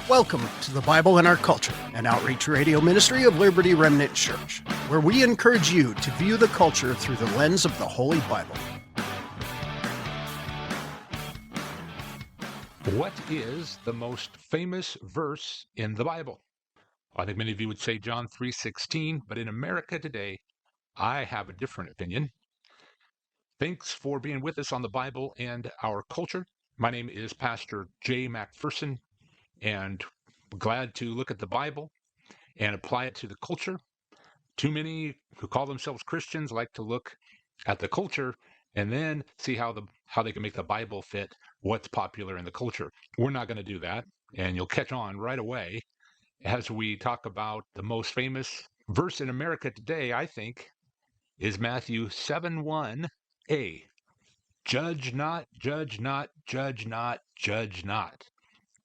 Welcome to the Bible in Our Culture, an outreach radio ministry of Liberty Remnant Church, where we encourage you to view the culture through the lens of the Holy Bible. What is the most famous verse in the Bible? I think many of you would say John 3:16, but in America today, I have a different opinion. Thanks for being with us on the Bible and Our Culture. My name is Pastor Jay McPherson, and glad to look at the Bible and apply it to the culture. Too many who call themselves Christians like to look at the culture and then see how they can make the Bible fit what's popular in the culture. We're not going to do that, and you'll catch on right away as we talk about the most famous verse in America today, I think, is Matthew 7:1a. Judge not, judge not, judge not, judge not.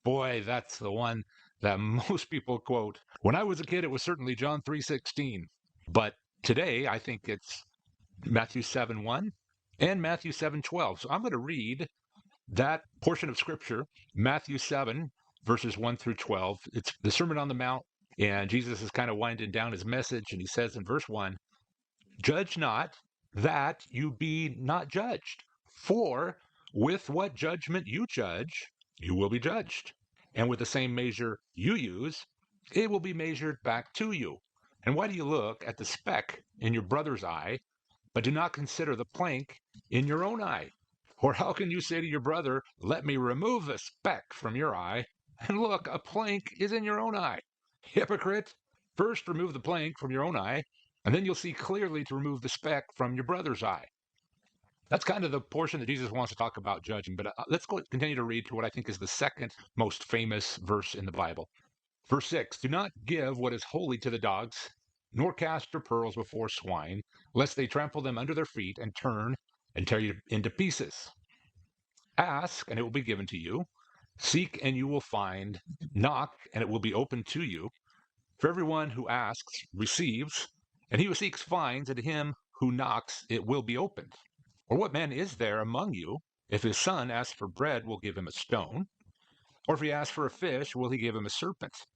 Boy, that's the one that most people quote. When I was a kid, it was certainly John 3:16. But today, I think it's Matthew 7:1 and Matthew 7:12. So I'm going to read that portion of Scripture, Matthew 7, verses 1 through 12. It's the Sermon on the Mount, and Jesus is kind of winding down his message, and he says in verse 1, "Judge not, that you be not judged. For with what judgment you judge, you will be judged. And with the same measure you use, it will be measured back to you. And why do you look at the speck in your brother's eye, but do not consider the plank in your own eye? Or how can you say to your brother, 'Let me remove the speck from your eye,' and look, a plank is in your own eye? Hypocrite! First remove the plank from your own eye, and then you'll see clearly to remove the speck from your brother's eye." That's kind of the portion that Jesus wants to talk about judging. But let's continue to read to what I think is the second most famous verse in the Bible. Verse 6, "Do not give what is holy to the dogs, nor cast your pearls before swine, lest they trample them under their feet and turn and tear you into pieces. Ask, and it will be given to you. Seek, and you will find. Knock, and it will be opened to you. For everyone who asks receives, and he who seeks finds, and to him who knocks it will be opened. Or what man is there among you, if his son asks for bread, will give him a stone? Or if he asks for a fish, will he give him a serpent?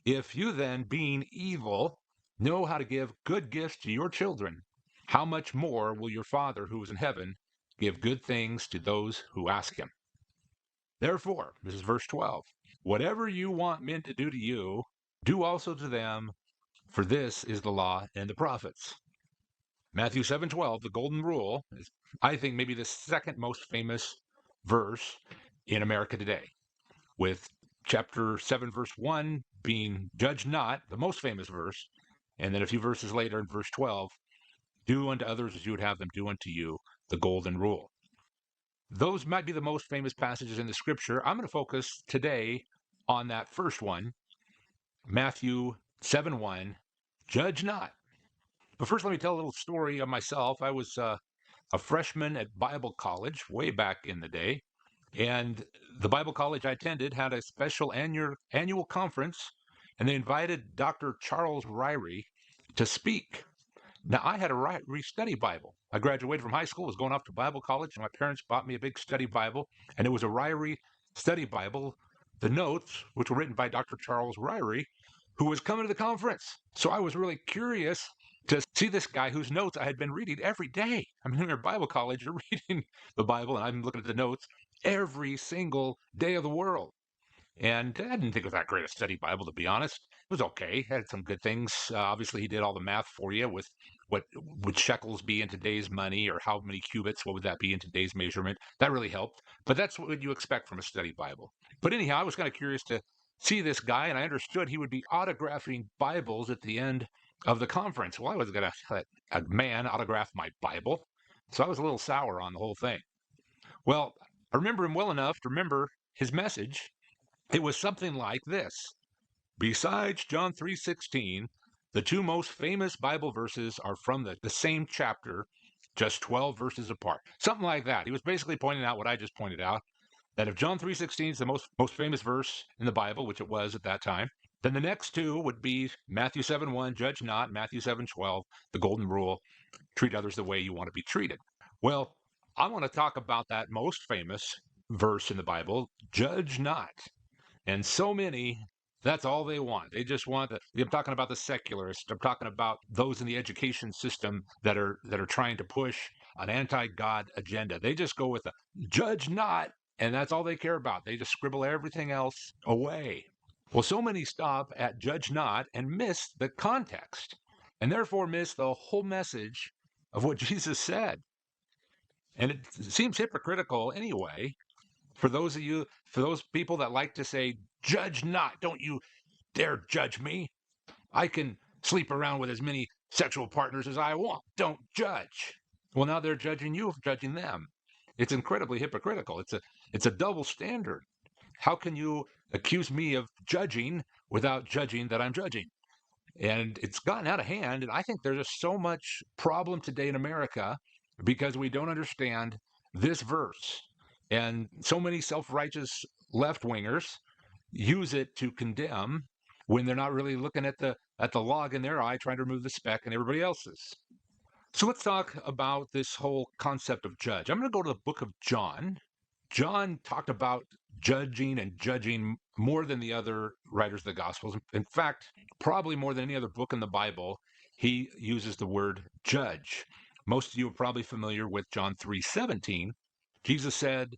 If you then, being evil, know how to give good gifts to your children, how much more will your Father who is in heaven give good things to those who ask him? Therefore," this is verse 12, "whatever you want men to do to you, do also to them, for this is the law and the prophets." Matthew 7:12, the golden rule, is, I think, maybe the second most famous verse in America today, with chapter 7, verse 1 being "Judge not," the most famous verse, and then a few verses later in verse 12, "Do unto others as you would have them do unto you," the golden rule. Those might be the most famous passages in the scripture. I'm going to focus today on that first one, Matthew 7:1, "Judge not." But first, let me tell a little story of myself. I was a freshman at Bible college way back in the day. And the Bible college I attended had a special annual conference, and they invited Dr. Charles Ryrie to speak. Now, I had a Ryrie study Bible. I graduated from high school, was going off to Bible college, and my parents bought me a big study Bible, and it was a Ryrie study Bible. The notes, which were written by Dr. Charles Ryrie, who was coming to the conference. So I was really curious to see this guy whose notes I had been reading every day. I mean, when you're at Bible college, you're reading the Bible, and I'm looking at the notes every single day of the world. And I didn't think it was that great a study Bible, to be honest. It was okay. It had some good things. Obviously, he did all the math for you with what would shekels be in today's money, or how many cubits, what would that be in today's measurement. That really helped. But that's what you expect from a study Bible. But anyhow, I was kind of curious to see this guy, and I understood he would be autographing Bibles at the end of the conference. Well, I was going to let a man autograph my Bible. So I was a little sour on the whole thing. Well, I remember him well enough to remember his message. It was something like this: "Besides John 3:16, the two most famous Bible verses are from the same chapter, just 12 verses apart." Something like that. He was basically pointing out what I just pointed out, that if John 3:16 is the most famous verse in the Bible, which it was at that time, then the next two would be Matthew 7:1, "Judge not," Matthew 7:12, the golden rule, "Treat others the way you want to be treated." Well, I want to talk about that most famous verse in the Bible, "Judge not." And so many, that's all they want. They just want I'm talking about the secularists. I'm talking about those in the education system that are trying to push an anti-God agenda. They just go with the judge not, and that's all they care about. They just scribble everything else away. Well, so many stop at judge not and miss the context, and therefore miss the whole message of what Jesus said. And it seems hypocritical anyway for those people that like to say, judge not, don't you dare judge me. I can sleep around with as many sexual partners as I want. Don't judge. Well, now they're judging you for judging them. It's incredibly hypocritical. It's a double standard. How can you accuse me of judging without judging that I'm judging? And it's gotten out of hand. And I think there's just so much problem today in America because we don't understand this verse. And so many self righteous left wingers use it to condemn when they're not really looking at the log in their eye, trying to remove the speck in everybody else's. So let's talk about this whole concept of judge. I'm going to go to the book of John. John talked about judging and judging more than the other writers of the Gospels. In fact, probably more than any other book in the Bible, he uses the word judge. Most of you are probably familiar with John 3:17. Jesus said,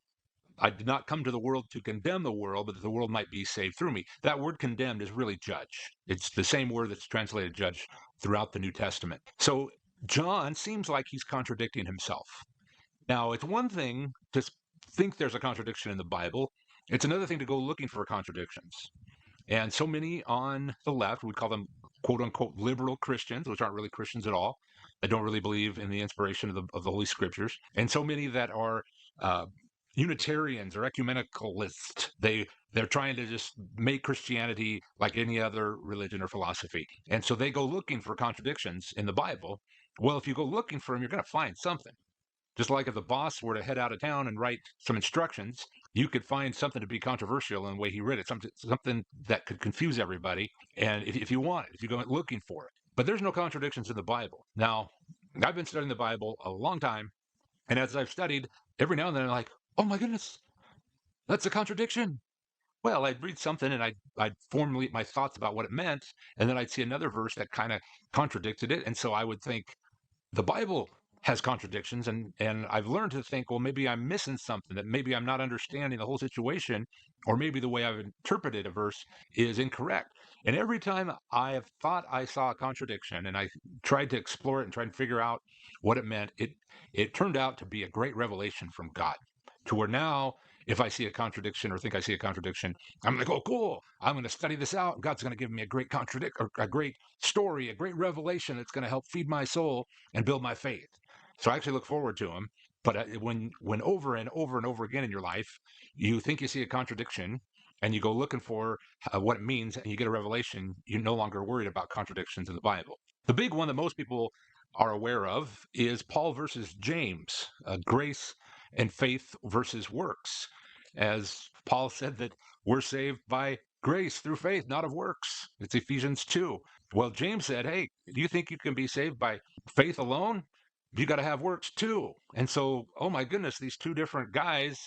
I did not come to the world to condemn the world, but that the world might be saved through me. That word condemned is really judge. It's the same word that's translated judge throughout the New Testament. So John seems like he's contradicting himself. Now, it's one thing to think there's a contradiction in the Bible. It's another thing to go looking for contradictions. And so many on the left, we call them quote unquote liberal Christians, which aren't really Christians at all. They don't really believe in the inspiration of the Holy Scriptures. And so many that are Unitarians or ecumenicalists. They're trying to just make Christianity like any other religion or philosophy. And so they go looking for contradictions in the Bible. Well, if you go looking for them, you're going to find something. Just like if the boss were to head out of town and write some instructions, you could find something to be controversial in the way he read it, something that could confuse everybody. And if you want it, if you go looking for it. But there's no contradictions in the Bible. Now, I've been studying the Bible a long time. And as I've studied, every now and then I'm like, oh my goodness, that's a contradiction. Well, I'd read something and I'd formulate my thoughts about what it meant. And then I'd see another verse that kind of contradicted it. And so I would think the Bible has contradictions. And I've learned to think, well, maybe I'm missing something, that maybe I'm not understanding the whole situation, or maybe the way I've interpreted a verse is incorrect. And every time I have thought I saw a contradiction and I tried to explore it and try and figure out what it meant, it turned out to be a great revelation from God, to where now if I see a contradiction or think I see a contradiction, I'm going to go, cool, I'm going to study this out. God's going to give me a great or a great story, a great revelation that's going to help feed my soul and build my faith. So I actually look forward to them. But when over and over and over again in your life, you think you see a contradiction and you go looking for what it means and you get a revelation, you're no longer worried about contradictions in the Bible. The big one that most people are aware of is Paul versus James, grace and faith versus works. As Paul said that we're saved by grace through faith, not of works. It's Ephesians 2. Well, James said, hey, do you think you can be saved by faith alone? You got to have works too. And so, oh my goodness, these two different guys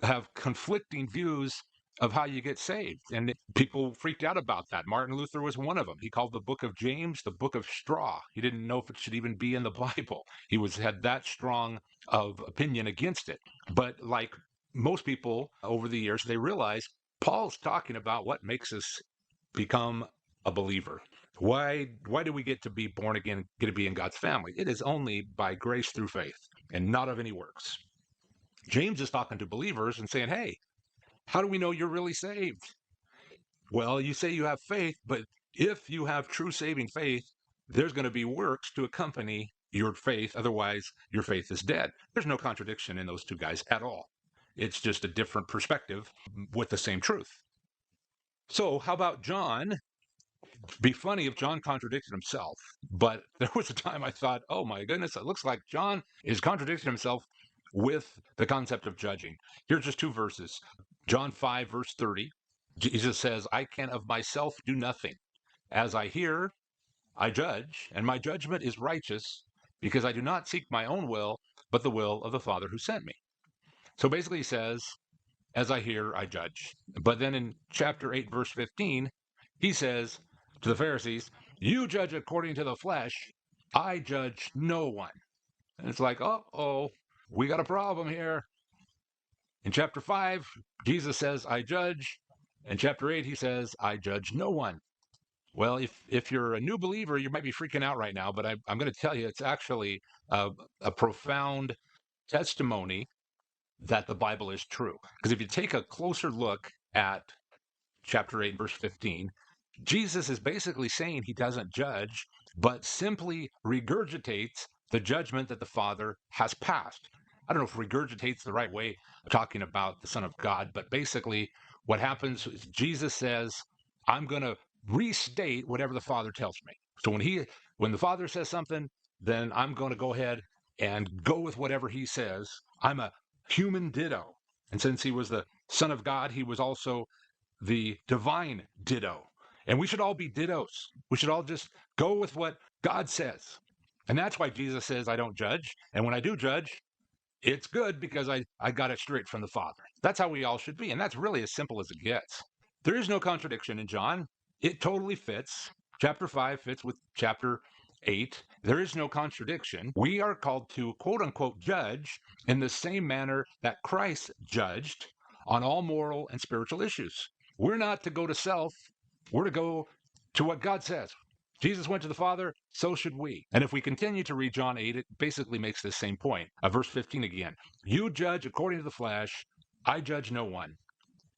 have conflicting views of how you get saved. And people freaked out about that. Martin Luther was one of them. He called the book of James the book of straw. He didn't know if it should even be in the Bible. He had that strong of opinion against it. But like most people over the years, they realize Paul's talking about what makes us become a believer. Why do we get to be born again, get to be in God's family? It is only by grace through faith and not of any works. James is talking to believers and saying, hey, how do we know you're really saved? Well, you say you have faith, but if you have true saving faith, there's going to be works to accompany your faith. Otherwise, your faith is dead. There's no contradiction in those two guys at all. It's just a different perspective with the same truth. So how about John? Be funny if John contradicted himself, but there was a time I thought, oh my goodness, it looks like John is contradicting himself with the concept of judging. Here's just two verses. John 5, verse 30, Jesus says, I can of myself do nothing. As I hear, I judge, and my judgment is righteous, because I do not seek my own will, but the will of the Father who sent me. So basically he says, as I hear, I judge. But then in chapter 8, verse 15, he says to the Pharisees, you judge according to the flesh, I judge no one. And it's like, uh-oh, we got a problem here. In chapter 5, Jesus says, I judge. In chapter 8, he says, I judge no one. Well, if you're a new believer, you might be freaking out right now, but I'm going to tell you it's actually a profound testimony that the Bible is true. Because if you take a closer look at chapter 8, verse 15, Jesus is basically saying he doesn't judge, but simply regurgitates the judgment that the Father has passed. I don't know if regurgitate's the right way of talking about the Son of God, but basically what happens is Jesus says, I'm going to restate whatever the Father tells me. So when the Father says something, then I'm going to go ahead and go with whatever he says. I'm a human ditto. And since he was the Son of God, he was also the divine ditto. And we should all be dittos. We should all just go with what God says. And that's why Jesus says, I don't judge. And when I do judge, it's good because I got it straight from the Father. That's how we all should be. And that's really as simple as it gets. There is no contradiction in John. It totally fits. Chapter 5 fits with chapter 8. There is no contradiction. We are called to, quote unquote, judge in the same manner that Christ judged on all moral and spiritual issues. We're not to go to self. We're to go to what God says. Jesus went to the Father, so should we. And if we continue to read John 8, it basically makes the same point. Verse 15 again. You judge according to the flesh, I judge no one.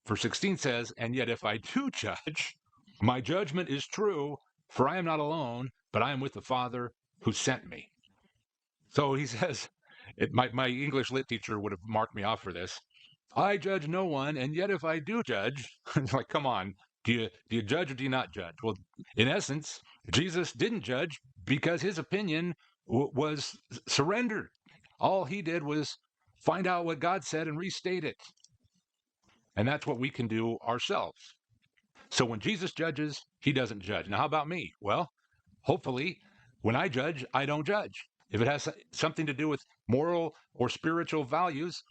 Verse 16 says, and yet if I do judge, my judgment is true, for I am not alone, but I am with the Father who sent me. So he says, my English lit teacher would have marked me off for this. I judge no one, and yet if I do judge, like, come on, do you judge or do you not judge? Well, in essence, Jesus didn't judge because his opinion was surrendered. All he did was find out what God said and restate it. And that's what we can do ourselves. So when Jesus judges, he doesn't judge. Now, how about me? Well, hopefully, when I judge, I don't judge. If it has something to do with moral or spiritual values,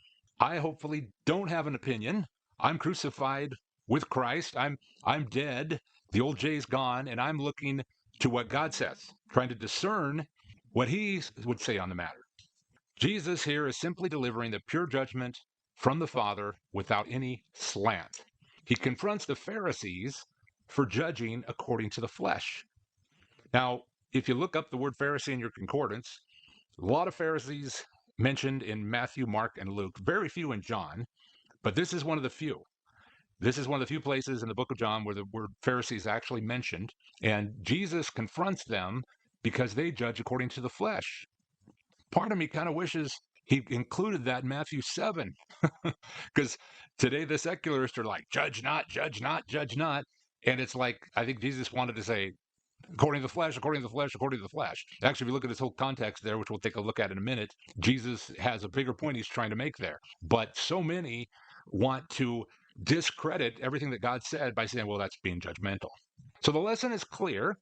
I hopefully don't have an opinion. I'm crucified with Christ. I'm dead. The old Jay's gone, and I'm looking to what God says, trying to discern what he would say on the matter. Jesus here is simply delivering the pure judgment from the Father without any slant. He confronts the Pharisees for judging according to the flesh. Now, if you look up the word Pharisee in your concordance, a lot of Pharisees mentioned in Matthew, Mark, and Luke, very few in John, but this is one of the few. This is one of the few places in the book of John where the word Pharisees actually mentioned, and Jesus confronts them because they judge according to the flesh. Part of me kind of wishes he included that in Matthew 7, because today the secularists are like, judge not, judge not, judge not. And it's like, I think Jesus wanted to say, according to the flesh, according to the flesh, according to the flesh. Actually, if you look at this whole context there, which we'll take a look at in a minute, Jesus has a bigger point he's trying to make there. But so many want to discredit everything that God said by saying, well, that's being judgmental. So the lesson is clear.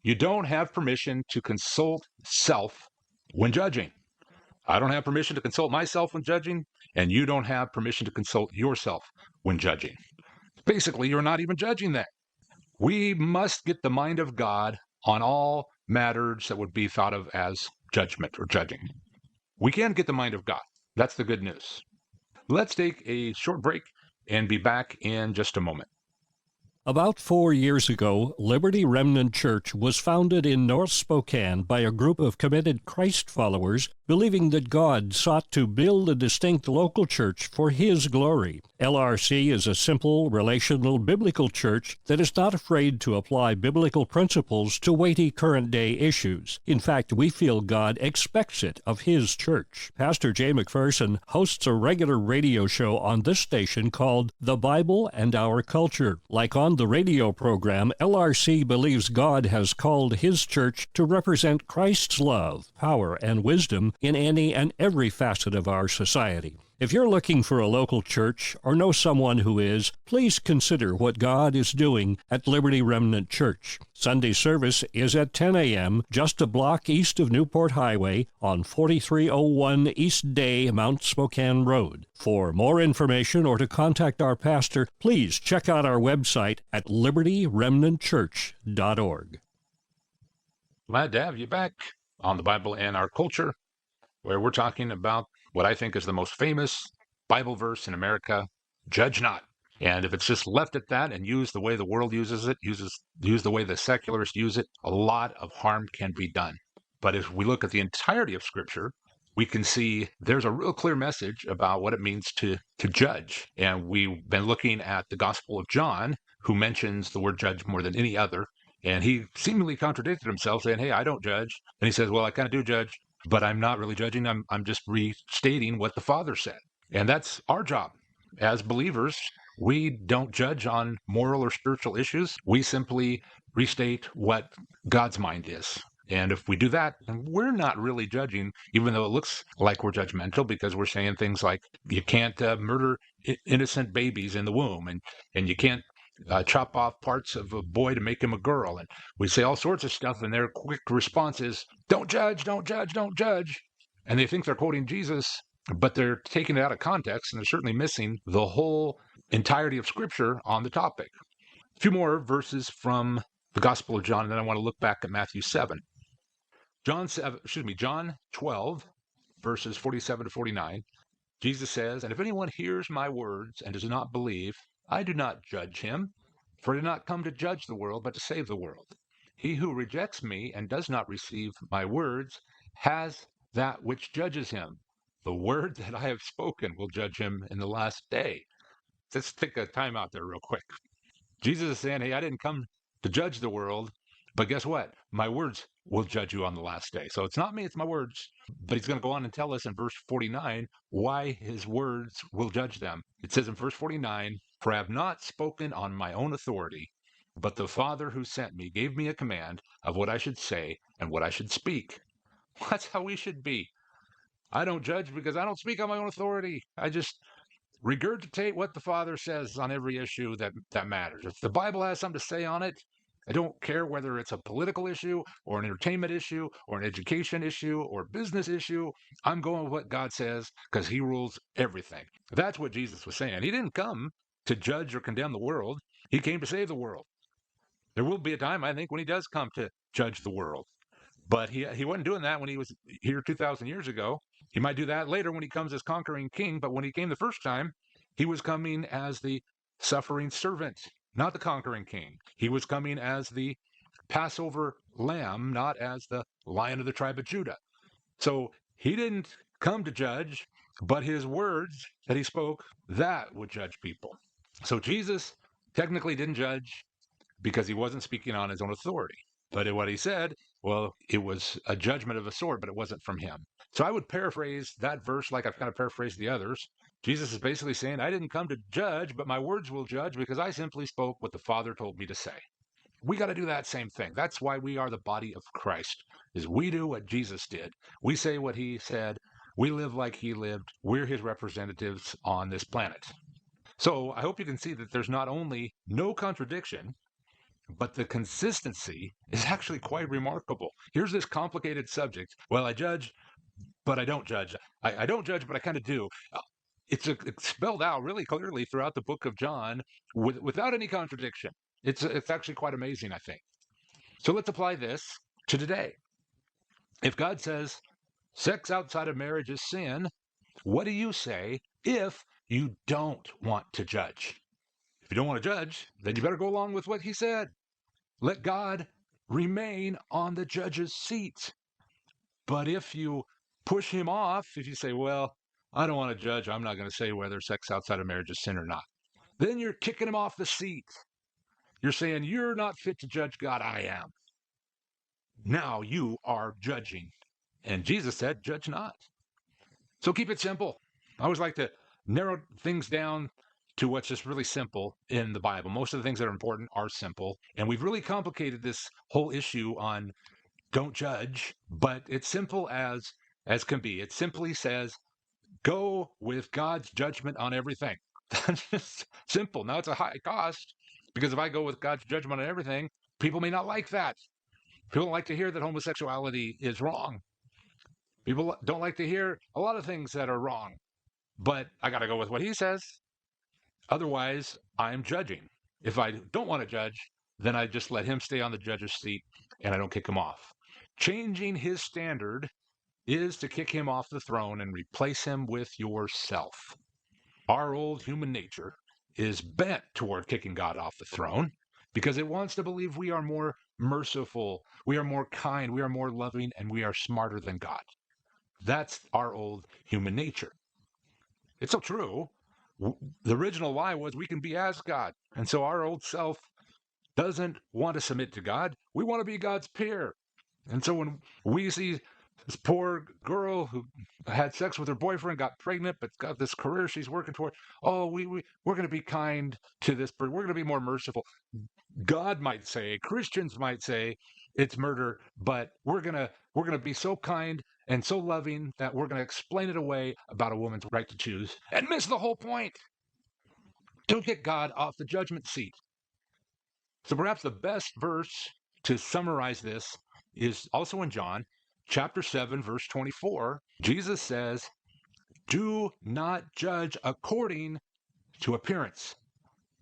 You don't have permission to consult self when judging. I don't have permission to consult myself when judging, and you don't have permission to consult yourself when judging. Basically, you're not even judging that. We must get the mind of God on all matters that would be thought of as judgment or judging. We can get the mind of God. That's the good news. Let's take a short break and be back in just a moment. About 4 years ago, Liberty Remnant Church was founded in North Spokane by a group of committed Christ followers believing that God sought to build a distinct local church for His glory. LRC is a simple, relational, biblical church that is not afraid to apply biblical principles to weighty current-day issues. In fact, we feel God expects it of His church. Pastor Jay McPherson hosts a regular radio show on this station called The Bible and Our Culture. Like on the radio program, LRC believes God has called His church to represent Christ's love, power, and wisdom in any and every facet of our society. If you're looking for a local church or know someone who is, please consider what God is doing at Liberty Remnant Church. Sunday service is at 10 a.m. just a block east of Newport Highway on 4301 East Day, Mount Spokane Road. For more information or to contact our pastor, please check out our website at libertyremnantchurch.org. Glad to have you back on the Bible and Our Culture, where we're talking about what I think is the most famous Bible verse in America, judge not. And if it's just left at that and used the way the world uses it, used the way the secularists use it, a lot of harm can be done. But if we look at the entirety of Scripture, we can see there's a real clear message about what it means to judge. And we've been looking at the Gospel of John, who mentions the word judge more than any other. And he seemingly contradicted himself, saying, hey, I don't judge. And he says, well, I kind of do judge, but I'm not really judging. I'm just restating what the Father said. And that's our job. As believers, we don't judge on moral or spiritual issues. We simply restate what God's mind is. And if we do that, then we're not really judging, even though it looks like we're judgmental, because we're saying things like you can't murder innocent babies in the womb, and you can't chop off parts of a boy to make him a girl. And we say all sorts of stuff, and their quick response is, don't judge, don't judge, don't judge. And they think they're quoting Jesus, but they're taking it out of context, and they're certainly missing the whole entirety of Scripture on the topic. A few more verses from the Gospel of John, and then I want to look back at Matthew 7. John 12, verses 47 to 49. Jesus says, and if anyone hears my words and does not believe, I do not judge him, for I did not come to judge the world, but to save the world. He who rejects me and does not receive my words has that which judges him. The word that I have spoken will judge him in the last day. Let's take a time out there real quick. Jesus is saying, hey, I didn't come to judge the world, but guess what? My words will judge you on the last day. So it's not me, it's my words. But he's going to go on and tell us in verse 49 why his words will judge them. It says in verse 49, for I have not spoken on my own authority, but the Father who sent me gave me a command of what I should say and what I should speak. That's how we should be. I don't judge because I don't speak on my own authority. I just regurgitate what the Father says on every issue that matters. If the Bible has something to say on it, I don't care whether it's a political issue or an entertainment issue or an education issue or business issue. I'm going with what God says because he rules everything. That's what Jesus was saying. He didn't come to judge or condemn the world. He came to save the world. There will be a time, I think, when he does come to judge the world. But he wasn't doing that when he was here 2,000 years ago. He might do that later when he comes as conquering king. But when he came the first time, he was coming as the suffering servant, not the conquering king. He was coming as the Passover lamb, not as the Lion of the tribe of Judah. So he didn't come to judge, but his words that he spoke, that would judge people. So Jesus technically didn't judge because he wasn't speaking on his own authority. But what he said, well, it was a judgment of a sort, but it wasn't from him. So I would paraphrase that verse like I've kind of paraphrased the others. Jesus is basically saying, I didn't come to judge, but my words will judge because I simply spoke what the Father told me to say. We got to do that same thing. That's why we are the body of Christ, is we do what Jesus did. We say what he said. We live like he lived. We're his representatives on this planet. So I hope you can see that there's not only no contradiction, but the consistency is actually quite remarkable. Here's this complicated subject. Well, I judge, but I don't judge. I don't judge, but I kind of do. It's spelled out really clearly throughout the book of John without any contradiction. It's actually quite amazing, I think. So let's apply this to today. If God says sex outside of marriage is sin, what do you say if you don't want to judge? If you don't want to judge, then you better go along with what he said. Let God remain on the judge's seat. But if you push him off, if you say, well, I don't want to judge, I'm not going to say whether sex outside of marriage is sin or not, then you're kicking him off the seat. You're saying, you're not fit to judge God, I am. Now you are judging. And Jesus said, judge not. So keep it simple. I always like to narrow things down to what's just really simple in the Bible. Most of the things that are important are simple. And we've really complicated this whole issue on don't judge, but it's simple as can be. It simply says, Go with God's judgment on everything. That's just simple. Now, it's a high cost because if I go with God's judgment on everything, people may not like that. People don't like to hear that homosexuality is wrong. People don't like to hear a lot of things that are wrong. But I got to go with what he says. Otherwise, I'm judging. If I don't want to judge, then I just let him stay on the judge's seat and I don't kick him off. Changing his standard is to kick him off the throne and replace him with yourself. Our old human nature is bent toward kicking God off the throne because it wants to believe we are more merciful, we are more kind, we are more loving, and we are smarter than God. That's our old human nature. It's so true. The original lie was we can be as God. And so our old self doesn't want to submit to God. We want to be God's peer. And so when we see this poor girl who had sex with her boyfriend, got pregnant, but got this career she's working toward, oh, we're going to be kind to this person. We're going to be more merciful. God might say, Christians might say it's murder, but we're going to be so kind and so loving that we're going to explain it away about a woman's right to choose and miss the whole point. Don't get God off the judgment seat. So perhaps the best verse to summarize this is also in John chapter 7, verse 24. Jesus says, do not judge according to appearance,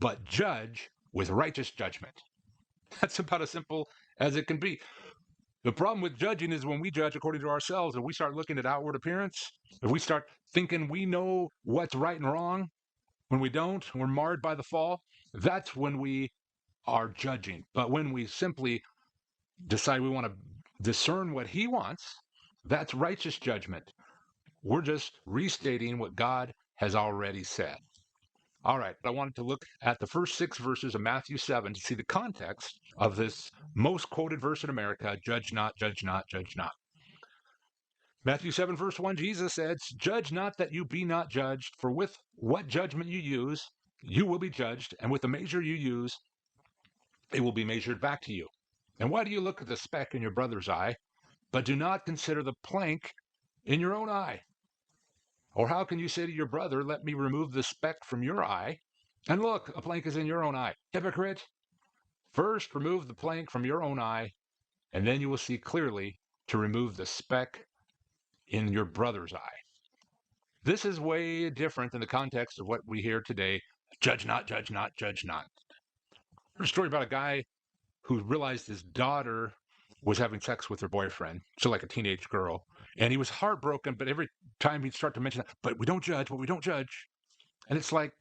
but judge with righteous judgment. That's about as simple as it can be. The problem with judging is when we judge according to ourselves and we start looking at outward appearance, if we start thinking we know what's right and wrong, when we don't, we're marred by the fall, that's when we are judging. But when we simply decide we want to discern what he wants, that's righteous judgment. We're just restating what God has already said. All right, I wanted to look at the first 6 verses of Matthew 7 to see the context of this most quoted verse in America, judge not, judge not, judge not. Matthew 7, verse 1, Jesus said, judge not that you be not judged, for with what judgment you use, you will be judged, and with the measure you use, it will be measured back to you. And why do you look at the speck in your brother's eye, but do not consider the plank in your own eye? Or how can you say to your brother, let me remove the speck from your eye, and look, a plank is in your own eye? Hypocrite! First remove the plank from your own eye, and then you will see clearly to remove the speck in your brother's eye. This is way different than the context of what we hear today. Judge not, judge not, judge not. There's a story about a guy who realized his daughter was having sex with her boyfriend, so like a teenage girl. And he was heartbroken, but every time he'd start to mention that, but we don't judge, but we don't judge. And it's like,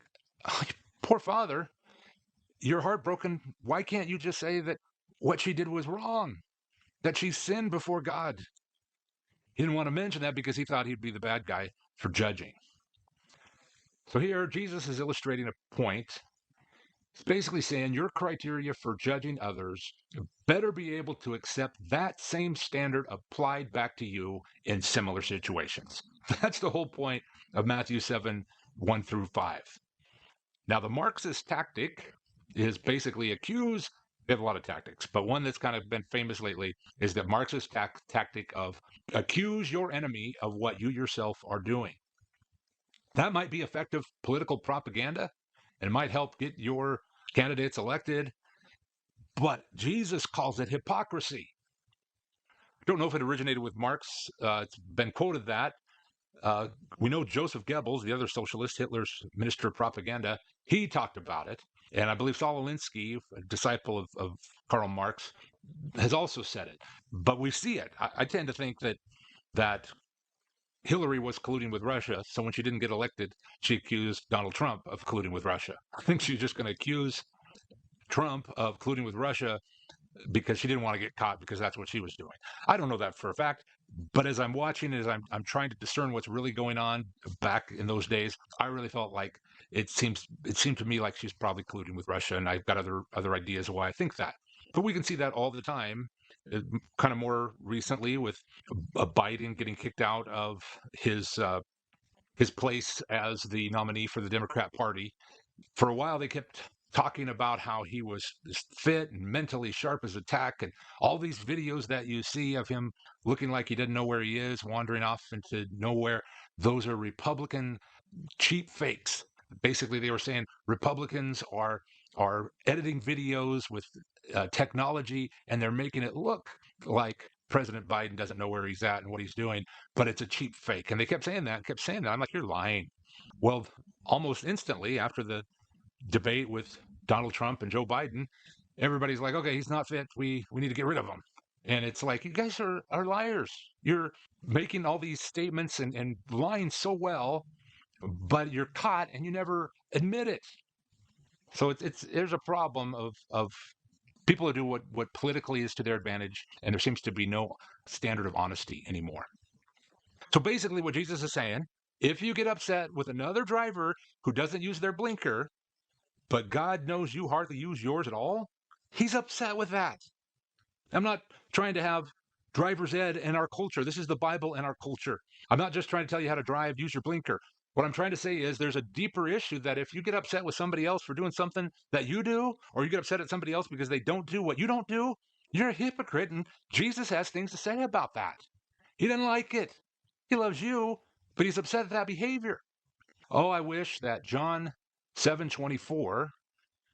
oh, poor father, you're heartbroken. Why can't you just say that what she did was wrong, that she sinned before God? He didn't want to mention that because he thought he'd be the bad guy for judging. So here, Jesus is illustrating a point. It's basically saying your criteria for judging others better be able to accept that same standard applied back to you in similar situations. That's the whole point of Matthew 7, 1 through 5. Now, the Marxist tactic is basically accuse. They have a lot of tactics, but one that's kind of been famous lately is the Marxist tactic of accuse your enemy of what you yourself are doing. That might be effective political propaganda and might help get your candidates elected, but Jesus calls it hypocrisy. I don't know if it originated with Marx. It's been quoted that. We know Joseph Goebbels, the other socialist, Hitler's minister of propaganda, he talked about it. And I believe Saul Alinsky, a disciple of Karl Marx, has also said it. But we see it. I tend to think that Hillary was colluding with Russia, so when she didn't get elected, she accused Donald Trump of colluding with Russia. I think she's just going to accuse Trump of colluding with Russia because she didn't want to get caught because that's what she was doing. I don't know that for a fact, but as I'm watching, as I'm trying to discern what's really going on back in those days, I really felt like it seemed to me like she's probably colluding with Russia, and I've got other ideas why I think that. But we can see that all the time. Kind of more recently with Biden getting kicked out of his place as the nominee for the Democrat Party. For a while, they kept talking about how he was fit and mentally sharp as a tack, and all these videos that you see of him looking like he didn't know where he is, wandering off into nowhere. Those are Republican cheap fakes. Basically, they were saying Republicans are editing videos with technology, and they're making it look like President Biden doesn't know where he's at and what he's doing, but it's a cheap fake. And they kept saying that, I'm like, you're lying. Well, almost instantly after the debate with Donald Trump and Joe Biden, everybody's like, okay, he's not fit. We need to get rid of him. And it's like, you guys are liars. You're making all these statements and lying so well, but you're caught and you never admit it. So there's a problem of people who do what politically is to their advantage, and there seems to be no standard of honesty anymore. So basically what Jesus is saying, if you get upset with another driver who doesn't use their blinker, but God knows you hardly use yours at all, he's upset with that. I'm not trying to have driver's ed in our culture. This is the Bible in our culture. I'm not just trying to tell you how to drive, use your blinker. What I'm trying to say is there's a deeper issue that if you get upset with somebody else for doing something that you do, or you get upset at somebody else because they don't do what you don't do, you're a hypocrite, and Jesus has things to say about that. He doesn't like it. He loves you, but he's upset at that behavior. Oh, I wish that John 7:24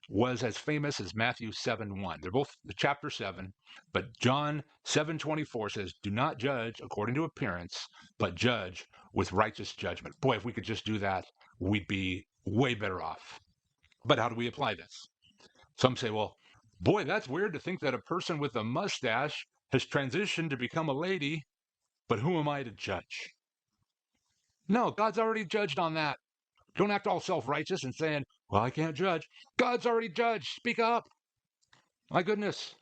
was as famous as Matthew 7:1. They're both chapter 7, but John 7:24 says, do not judge according to appearance, but judge with righteous judgment. Boy, if we could just do that, we'd be way better off. But how do we apply this? Some say, well, boy, that's weird to think that a person with a mustache has transitioned to become a lady, but who am I to judge? No, God's already judged on that. Don't act all self-righteous and saying, well, I can't judge. God's already judged. Speak up. My goodness.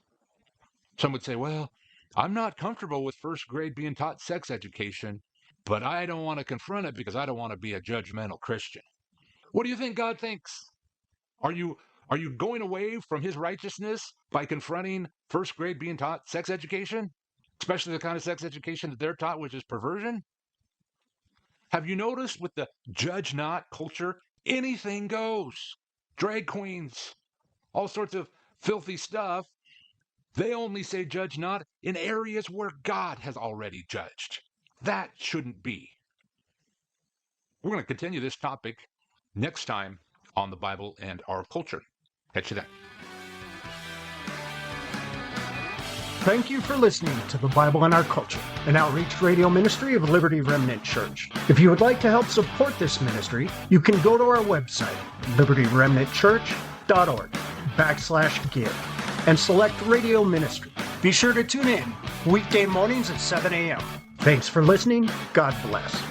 Some would say, well, I'm not comfortable with first grade being taught sex education, but I don't want to confront it because I don't want to be a judgmental Christian. What do you think God thinks? Are you going away from his righteousness by confronting first grade being taught sex education? Especially the kind of sex education that they're taught, which is perversion? Have you noticed with the judge not culture, anything goes? Drag queens, all sorts of filthy stuff. They only say judge not in areas where God has already judged. That shouldn't be. We're going to continue this topic next time on the Bible and our culture. Catch you then. Thank you for listening to The Bible and Our Culture, an outreach radio ministry of Liberty Remnant Church. If you would like to help support this ministry, you can go to our website, libertyremnantchurch.org/give, and select Radio Ministry. Be sure to tune in weekday mornings at 7 a.m. Thanks for listening. God bless.